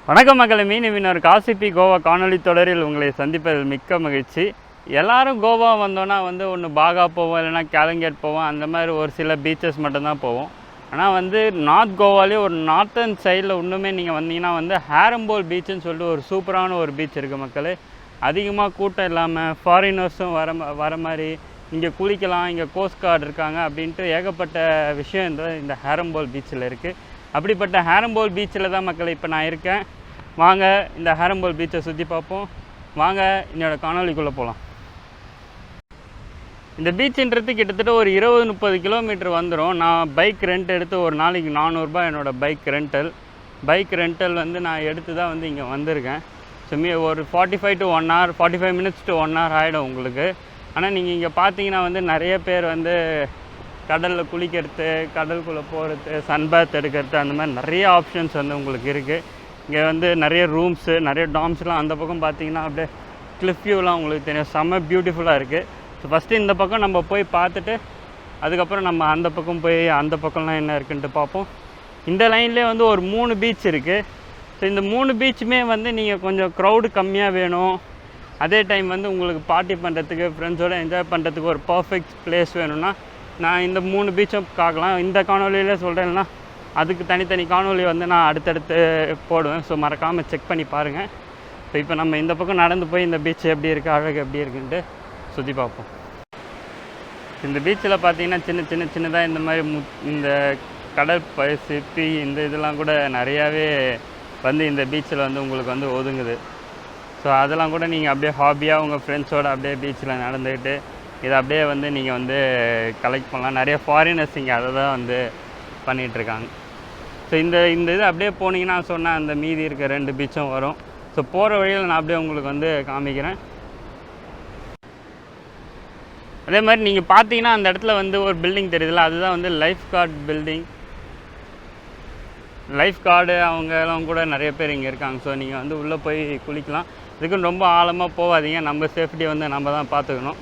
வணக்கம் மக்களே, மீனவர் காசிப்பி கோவா காணொலி தொடரில் உங்களை சந்திப்பதில் மிக்க மகிழ்ச்சி. எல்லோரும் கோவா வந்தோன்னா ஒன்று பாகா போவோம், இல்லைனா கேலங்கேட் போவோம். அந்த மாதிரி ஒரு சில பீச்சஸ் மட்டும்தான் போவோம். ஆனால் நார்த் கோவாலே ஒரு நார்த்தன் சைடில் இன்னுமே நீங்கள் வந்தீங்கன்னா ஹாரம்போல் பீச்சுன்னு சொல்லிட்டு ஒரு சூப்பரான ஒரு பீச் இருக்குது மக்களே. அதிகமாக கூட்டம் இல்லாமல் ஃபாரினர்ஸும் வர மாதிரி இங்கே குளிக்கலாம், இங்கே கோஸ்ட் கார்டு இருக்காங்க அப்படின்ட்டு ஏகப்பட்ட விஷயம் இந்த ஹாரம்போல் பீச்சில் இருக்குது. அப்படிப்பட்ட ஹாரம்போல் பீச்சில் தான் மக்கள் இப்போ நான் இருக்கேன். வாங்க இந்த ஹாரம்போல் பீச்சை சுற்றி பார்ப்போம். வாங்க என்னோடய காணொலிக்குள்ளே போகலாம். இந்த பீச்சுன்றது கிட்டத்தட்ட ஒரு 20-30 கிலோமீட்டர் வந்துடும். நான் பைக் ரெண்ட் எடுத்து ஒரு நாளைக்கு 400 என்னோடய பைக் ரெண்டல் நான் எடுத்து தான் இங்கே வந்திருக்கேன். ஸோ ஒரு 45 to 1 hour 45 minutes to 1 hour ஆகிடும் உங்களுக்கு. ஆனால் நீங்கள் இங்கே பார்த்தீங்கன்னா நிறைய பேர் கடலில் குளிக்கிறது, கடலுக்குள்ளே போகிறது, சன்பாத் எடுக்கிறது, அந்த மாதிரி நிறைய ஆப்ஷன்ஸ் உங்களுக்கு இருக்குது. இங்கே நிறைய ரூம்ஸு, நிறைய டாம்ஸ்லாம் அந்த பக்கம் பார்த்தீங்கன்னா அப்படியே கிளிஃப் வியூலாம் உங்களுக்கு தெரியும், செம்ம பியூட்டிஃபுல்லாக இருக்குது. ஸோ ஃபஸ்ட்டு இந்த பக்கம் நம்ம போய் பார்த்துட்டு அதுக்கப்புறம் நம்ம அந்த பக்கம் போய் அந்த பக்கம்லாம் என்ன இருக்குன்ட்டு பார்ப்போம். இந்த லைன்லேயே ஒரு 3 பீச் இருக்குது. ஸோ இந்த 3 பீச்சுமே நீங்கள் கொஞ்சம் க்ரௌடு கம்மியாக வேணும், அதே டைம் உங்களுக்கு பார்ட்டி பண்ணுறதுக்கு, ஃப்ரெண்ட்ஸோடு என்ஜாய் பண்ணுறதுக்கு ஒரு பர்ஃபெக்ட் பிளேஸ் வேணும்னா நான் இந்த 3 பீச்சும் பார்க்கலாம். இந்த காணொலியில் சொல்கிறேன்னா அதுக்கு தனித்தனி காணொலி நான் அடுத்தடுத்து போடுவேன். ஸோ மறக்காமல் செக் பண்ணி பாருங்கள். ஸோ இப்போ நம்ம இந்த பக்கம் நடந்து போய் இந்த பீச் எப்படி இருக்குது, அழகு எப்படி இருக்குன்ட்டு சுற்றி பார்ப்போம். இந்த பீச்சில் பார்த்தீங்கன்னா சின்னதாக இந்த மாதிரி இந்த கடல் சிப்பி இந்த இதெல்லாம் கூட நிறையாவே இந்த பீச்சில் உங்களுக்கு ஒதுங்குது. ஸோ அதெல்லாம் கூட நீங்கள் அப்படியே ஹாபியாக உங்கள் ஃப்ரெண்ட்ஸோடு அப்படியே பீச்சில் நடந்துக்கிட்டு இதை அப்படியே நீங்கள் கலெக்ட் பண்ணலாம். நிறைய ஃபாரினர்ஸ் இங்கே அதை தான் பண்ணிகிட்ருக்காங்க. ஸோ இந்த இது அப்படியே போனீங்கன்னா சொன்னால் அந்த மீதி இருக்க 2 பீச்சும் வரும். ஸோ போகிற வழியில் நான் அப்படியே உங்களுக்கு காமிக்கிறேன். அதே மாதிரி நீங்கள் பார்த்தீங்கன்னா அந்த இடத்துல ஒரு பில்டிங் தெரியுதுல்ல, அதுதான் life card building. Life card அவங்கெல்லாம் கூட நிறைய பேர் இங்கே இருக்காங்க. ஸோ நீங்கள் உள்ளே போய் குளிக்கலாம். இதுக்குன்னு ரொம்ப ஆழமாக போகாதீங்க, நம்ம சேஃப்டியை நம்ம தான் பார்த்துக்கணும்.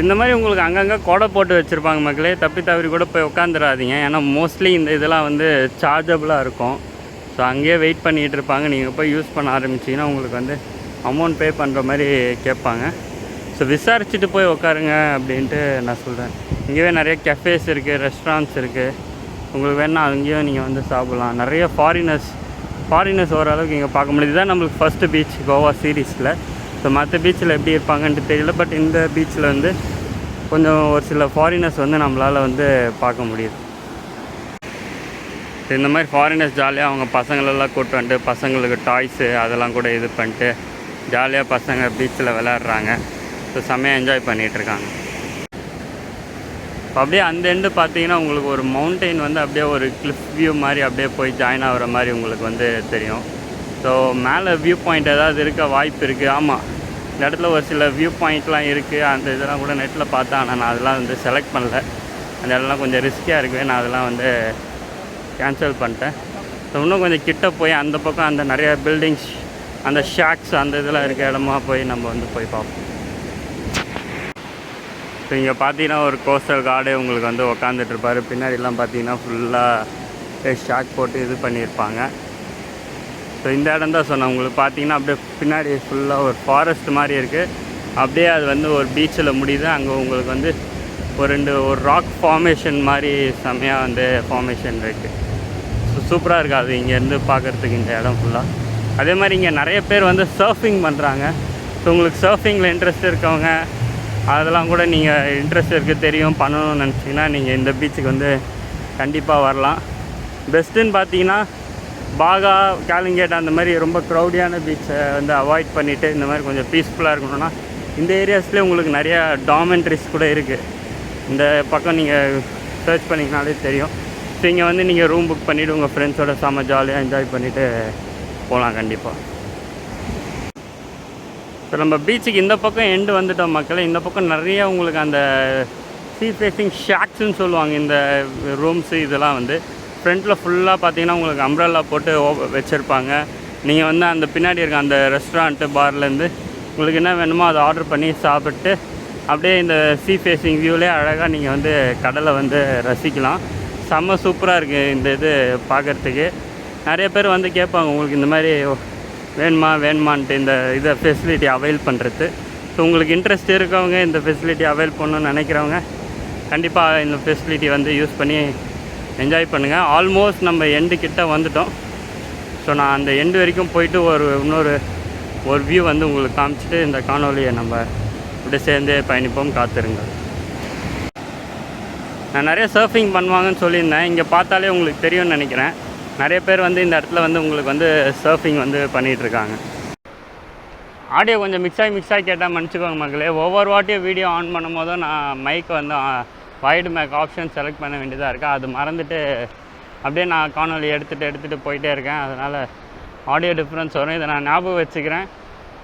இந்த மாதிரி உங்களுக்கு அங்கங்கே கொடை போட்டு வச்சுருப்பாங்க மக்களே. தப்பி தவறி கூட போய் உட்காந்துடாதீங்க, ஏன்னா மோஸ்ட்லி இந்த இதெல்லாம் சார்ஜபிளாக இருக்கும். ஸோ அங்கேயே வெயிட் பண்ணிகிட்டு இருப்பாங்க. நீங்கள் போய் யூஸ் பண்ண ஆரம்பிச்சிங்கன்னா உங்களுக்கு அமௌண்ட் பே பண்ணுற மாதிரி கேட்பாங்க. ஸோ விசாரிச்சுட்டு போய் உட்காருங்க அப்படின்ட்டு நான் சொல்கிறேன். இங்கேயே நிறைய கஃபேஸ் இருக்குது, ரெஸ்டாரண்ட்ஸ் இருக்குது. உங்களுக்கு வேணால் அங்கேயும் நீங்கள் வந்து சாப்பிட்லாம். நிறைய ஃபாரினர்ஸ் ஓரளவுக்கு இங்கே பார்க்க முடியுது. இதுதான் நம்மளுக்கு ஃபஸ்ட்டு பீச் கோவா சீரீஸில். ஸோ மற்ற பீச்சில் எப்படி இருப்பாங்கன்ட்டு தெரியல. பட் இந்த பீச்சில் வந்து கொஞ்சம் ஒரு சில ஃபாரினர்ஸ் வந்து நம்மளால் வந்து பார்க்க முடியுது. இந்த மாதிரி ஃபாரினர்ஸ் ஜாலியாக அவங்க பசங்களெல்லாம் கூட்டு வந்துட்டு பசங்களுக்கு டாய்ஸு அதெல்லாம் கூட இது பண்ணிட்டு ஜாலியாக பசங்க பீச்சில் விளையாடுறாங்க. ஸோ செம்மையாக என்ஜாய் பண்ணிகிட்ருக்காங்க. அப்படியே அந்த எண்டு பார்த்தீங்கன்னா உங்களுக்கு ஒரு மவுண்டெயின் வந்து அப்படியே ஒரு கிளிஃப் வியூ மாதிரி அப்படியே போய் ஜாயின் ஆகிற மாதிரி உங்களுக்கு வந்து தெரியும். ஸோ மேலே வியூ பாயிண்ட் ஏதாவது இருக்க வாய்ப்பு இருக்குது. ஆமாம், இந்த இடத்துல ஒரு சில வியூ பாயிண்ட்லாம் இருக்குது. அந்த இதெல்லாம் கூட நெட்டில் பார்த்தேன். ஆனால் நான் அதெல்லாம் வந்து செலக்ட் பண்ணல. அந்த இடம்லாம் கொஞ்சம் ரிஸ்கியாக இருக்குது. நான் அதெல்லாம் வந்து கேன்சல் பண்ணிட்டேன். ஸோ இன்னும் கொஞ்சம் கிட்ட போய் அந்த பக்கம் அந்த நிறைய பில்டிங்ஸ், அந்த ஷாக்ஸ், அந்த இதெல்லாம் இருக்க இடமா போய் நம்ம வந்து போய் பார்ப்போம். ஸோ இங்கே பார்த்தீங்கன்னா ஒரு கோஸ்டல் கார்டு உங்களுக்கு வந்து உக்காந்துட்ருப்பார். பின்னாடிலாம் பார்த்தீங்கன்னா ஃபுல்லாக ஷாக் போட்டு இது பண்ணியிருப்பாங்க. ஸோ இந்த இடம் தான் சொன்னேன் உங்களுக்கு. பார்த்தீங்கன்னா அப்படியே பின்னாடி ஃபுல்லாக ஒரு ஃபாரஸ்ட் மாதிரி இருக்குது. அப்படியே அது வந்து ஒரு பீச்சில் முடியுது. அங்கே உங்களுக்கு வந்து ஒரு ராக் ஃபார்மேஷன் மாதிரி செம்மையாக வந்து ஃபார்மேஷன் இருக்குது. ஸோ சூப்பராக இருக்குது அது இங்கேருந்து பார்க்குறதுக்கு இந்த இடம் ஃபுல்லாக. அதே மாதிரி இங்கே நிறைய பேர் வந்து சர்ஃபிங் பண்ணுறாங்க. ஸோ உங்களுக்கு சர்ஃபிங்கில் இன்ட்ரெஸ்ட் இருக்கவங்க, அதெல்லாம் கூட நீங்கள் இன்ட்ரெஸ்ட் இருக்குது தெரியும் பண்ணணும்னு நினச்சிங்கன்னா நீங்கள் இந்த பீச்சுக்கு வந்து கண்டிப்பாக வரலாம். பெஸ்ட்டுன்னு பார்த்தீங்கன்னா பாகா, காலிங்கேட் அந்த மாதிரி ரொம்ப க்ரௌடியான பீச்சை வந்து அவாய்ட் பண்ணிவிட்டு இந்த மாதிரி கொஞ்சம் பீஸ்ஃபுல்லாக இருக்கணும்னா இந்த ஏரியாஸ்லேயே உங்களுக்கு நிறையா டாமெண்ட்ரிஸ் கூட இருக்குது. இந்த பக்கம் நீங்கள் சர்ச் பண்ணிங்கனாலே தெரியும். ஸோ இங்கே வந்து நீங்கள் ரூம் புக் பண்ணிவிட்டு உங்கள் ஃப்ரெண்ட்ஸோட செம்ம ஜாலியாக என்ஜாய் பண்ணிவிட்டு போகலாம் கண்டிப்பாக. ஸோ நம்ம பீச்சுக்கு இந்த பக்கம் எண்டு வந்துட்டோம் மக்களே. இந்த பக்கம் நிறைய உங்களுக்கு அந்த சீ ஃபேஸிங் ஷாக்ஸ்ன்னு சொல்லுவாங்க. இந்த ரூம்ஸு இதெல்லாம் வந்து ஃப்ரண்ட்டில் ஃபுல்லாக பார்த்தீங்கன்னா உங்களுக்கு அம்ப்ரெல்லா போட்டு வச்சுருப்பாங்க. நீங்கள் வந்து அந்த பின்னாடி இருக்க அந்த ரெஸ்டாரண்ட்டு பார்லேருந்து உங்களுக்கு என்ன வேணுமோ அதை ஆர்டர் பண்ணி சாப்பிட்டு அப்படியே இந்த சீ ஃபேஸிங் வியூவிலே அழகாக நீங்கள் வந்து கடலை வந்து ரசிக்கலாம். செம்ம சூப்பராக இருக்குது இந்த இது பார்க்குறதுக்கு. நிறைய பேர் வந்து கேட்பாங்க உங்களுக்கு இந்த மாதிரி வேணுமான்ட்டு இந்த இதை ஃபெசிலிட்டி அவைல் பண்ணுறது. ஸோ உங்களுக்கு இன்ட்ரெஸ்ட் இருக்கவங்க, இந்த ஃபெசிலிட்டி அவைல் பண்ணணும்னு நினைக்கிறவங்க கண்டிப்பாக இந்த ஃபெசிலிட்டி வந்து யூஸ் பண்ணி என்ஜாய் பண்ணுங்கள். ஆல்மோஸ்ட் நம்ம எண்டு கிட்ட வந்துட்டோம். ஸோ நான் அந்த எண்டு வரைக்கும் போயிட்டு இன்னொரு வியூ வந்து உங்களுக்கு காமிச்சிட்டு இந்த காணொலியை நம்ம இப்படி சேர்ந்தே பயணிப்போம். காத்திருங்க. நான் நிறைய சர்ஃபிங் பண்ணுவாங்கன்னு சொல்லியிருந்தேன். இங்கே பார்த்தாலே உங்களுக்கு தெரியும்னு நினைக்கிறேன். நிறைய பேர் வந்து இந்த இடத்துல வந்து உங்களுக்கு வந்து சர்ஃபிங் வந்து பண்ணிகிட்ருக்காங்க. ஆடியோ கொஞ்சம் மிக்ஸாகி கேட்டால் மன்னிச்சுக்கோங்க மக்களே. ஒவ்வொரு வாட்டியும் வீடியோ ஆன் பண்ணும் போதும் நான் மைக்கை வந்து வைடு மேக் ஆப்ஷன் செலக்ட் பண்ண வேண்டியதாக இருக்குது. அது மறந்துட்டு அப்படியே நான் காணொலி எடுத்துகிட்டு போயிட்டே இருக்கேன். அதனால் ஆடியோ டிஃப்ரென்ஸ் வரும். இதை நான் ஞாபகம் வச்சுக்கிறேன்.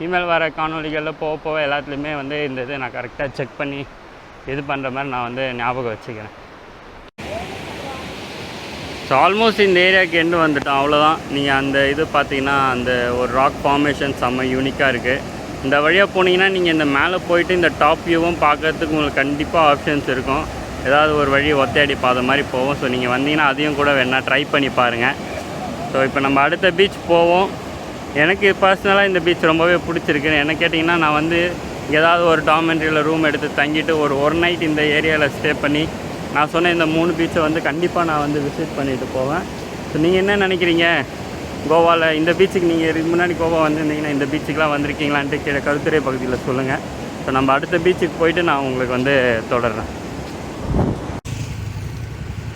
இமெயில் வர காணொலிகளில் போக எல்லாத்துலேயுமே வந்து இந்த இது நான் கரெக்டாக செக் பண்ணி இது பண்ணுற மாதிரி நான் வந்து ஞாபகம் வச்சுக்கிறேன். ஸோ ஆல்மோஸ்ட் இந்த ஏரியாவுக்கு எண்டு வந்துட்டோம். அவ்வளோதான். நீங்கள் அந்த இது பார்த்தீங்கன்னா அந்த ஒரு ராக் ஃபார்மேஷன் செம்ம யூனிக்காக இருக்குது. இந்த வழியாக போனீங்கன்னா நீங்கள் இந்த மேலே போயிட்டு இந்த டாப் வியூவும் பார்க்குறதுக்கு உங்களுக்கு கண்டிப்பாக ஆப்ஷன்ஸ் இருக்கும். ஏதாவது ஒரு வழி ஒத்தையடி பாதை மாதிரி போவோம். ஸோ நீங்கள் வந்தீங்கன்னா அதையும் கூட வேணால் ட்ரை பண்ணி பாருங்கள். ஸோ இப்போ நம்ம அடுத்த பீச் போவோம். எனக்கு பர்சனலாக இந்த பீச் ரொம்பவே பிடிச்சிருக்கு. என்ன கேட்டிங்கன்னா நான் வந்து ஏதாவது ஒரு டாமெண்ட்ரியில் ரூம் எடுத்து தங்கிட்டு ஒரு நைட் இந்த ஏரியாவில் ஸ்டே பண்ணி நான் சொன்ன இந்த 3 பீச்சை வந்து கண்டிப்பாக நான் வந்து விசிட் பண்ணிவிட்டு போவேன். ஸோ நீங்கள் என்ன நினைக்கிறீங்க? கோவாவில் இந்த பீச்சுக்கு நீங்கள் இதுக்கு முன்னாடி கோவா வந்திருந்தீங்கன்னா இந்த பீச்சுக்கெலாம் வந்திருக்கீங்களான்ட்டு கீழே கருத்துறை பகுதியில் சொல்லுங்கள். ஸோ நம்ம அடுத்த பீச்சுக்கு போயிட்டு நான் உங்களுக்கு வந்து தொடர்றேன்.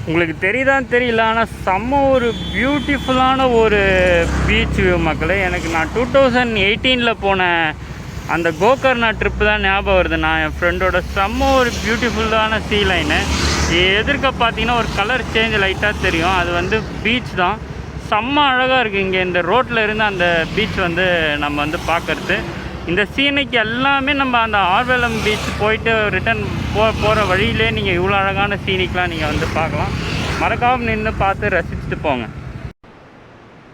உங்களுக்கு தெரியுதான்னு தெரியல, ஆனால் செம்ம ஒரு பியூட்டிஃபுல்லான ஒரு பீச் வியூ மக்களே. எனக்கு நான் 2018 போன அந்த கோகர்ணா ட்ரிப்பு தான் ஞாபகம் வருது. நான் என் ஃப்ரெண்டோட செம்ம ஒரு பியூட்டிஃபுல்லான சீ லைனு. எதிர்க்க பார்த்தீங்கன்னா ஒரு கலர் சேஞ்ச் லைட்டாக தெரியும். அது வந்து பீச் தான். செம்ம அழகாக இருக்குது. இங்கே இந்த ரோட்டில் இருந்து அந்த பீச் வந்து நம்ம வந்து பார்க்குறது. இந்த சீனைக்கு எல்லாமே நம்ம அந்த ஆர்வெலம் பீச் போயிட்டு ரிட்டன் போகிற வழியிலே நீங்கள் இவ்வளோ அழகான சீனிக்கெலாம் நீங்கள் வந்து பார்க்கலாம். மறக்காமல் நின்று பார்த்து ரசிச்சுட்டு போங்க.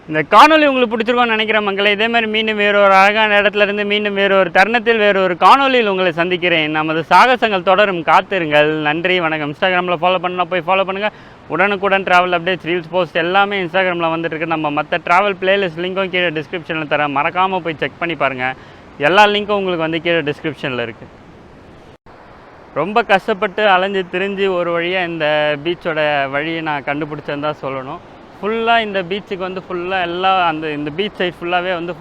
இந்த காணொலி உங்களுக்கு பிடிச்சிருக்கோன்னு நினைக்கிறேன் மக்களே. இதேமாதிரி மீண்டும் வேறு ஒரு அழகான இடத்துலேருந்து மீண்டும் வேறு ஒரு தருணத்தில் வேறு ஒரு காணொலியில் உங்களை சந்திக்கிறேன். நமது சாகசங்கள் தொடரும். காத்திருங்கள். நன்றி, வணக்கம். இன்ஸ்டாகிராமில் ஃபாலோ பண்ணால் போய் ஃபாலோ பண்ணுங்கள். உடனுக்குடன் ட்ராவல் அப்டேட்ஸ், ரீல்ஸ், போஸ்ட் எல்லாமே இன்ஸ்டாகிராமில் வந்துட்டுருக்கு. நம்ம மற்ற ட்ராவல் பிளேலிஸ்ட் லிங்க்கும் கீழே டிஸ்கிரிப்ஷனில் தரேன். மறக்காமல் போய் செக் பண்ணி பாருங்கள். எல்லா லிங்க்கும் உங்களுக்கு வந்து கீழே டிஸ்கிரிப்ஷனில் இருக்குது. ரொம்ப கஷ்டப்பட்டு அலைஞ்சு திரிஞ்சு ஒரு வழியாக இந்த பீச்சோட வழியை நான் கண்டுபிடிச்சேன்னு தான் சொல்லணும். ஃபுல்லாக இந்த பீச்சுக்கு வந்து ஃபுல்லாக இந்த பீச் சைட் ஃபுல்லாகவே வந்து